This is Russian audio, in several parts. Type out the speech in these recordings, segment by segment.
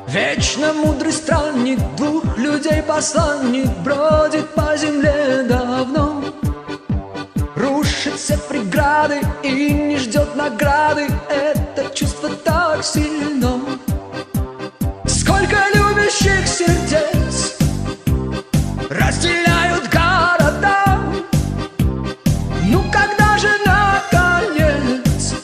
Вечно мудрый странник, двух людей посланник, бродит по земле давно. Рушит все преграды и не ждет награды. Это чувство так сильно. Сколько любящих сердец разделяют города. Ну когда же наконец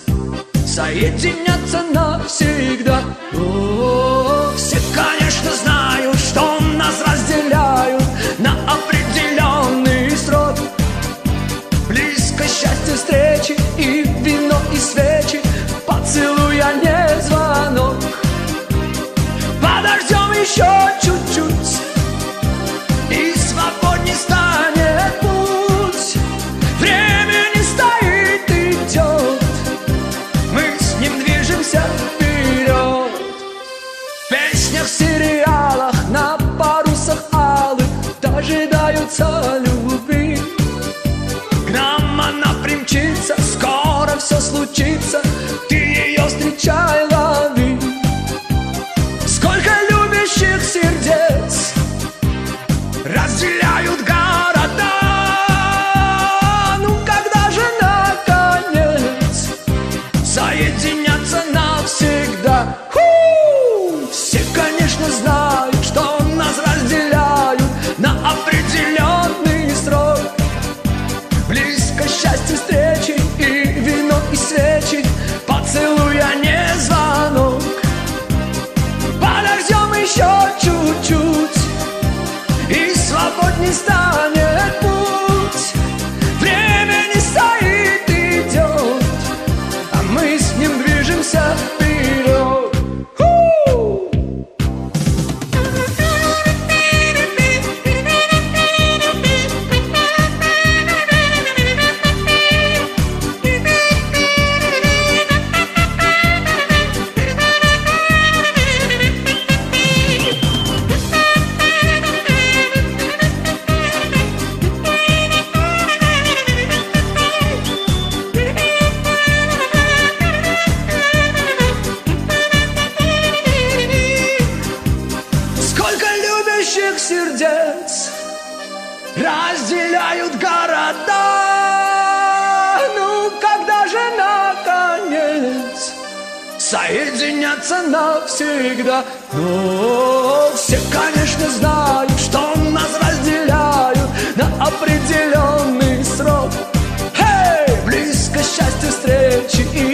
соединятся навсегда? О, все, конечно, знают, что нас разделяют на определенный срок. Близко счастье встречи и вино, и свечи, поцелуя не звонок. Подождем еще чуть-чуть, и свободней станет путь. Время не стоит, идет, мы с ним движемся вперед. В песнях, сериалах, на парусах алых дожидаются любви. К нам она примчится, скоро все случится, ты ее встречай, лови. Сколько любящих сердец разделяют города. Ну когда же наконец соединятся навсегда? Все, конечно, знают, что нас разделяют на определенный срок. Близко счастье встречи и вино, и свечи, поцелуя не звонок. Подождем еще чуть-чуть, и свободней станет путь. Время не стоит, идет, а мы с ним движемся вперед. Сердец разделяют города. Ну когда же наконец соединятся навсегда? Но все, конечно, знают, что нас разделяют на определенный срок. Близко счастье встречи и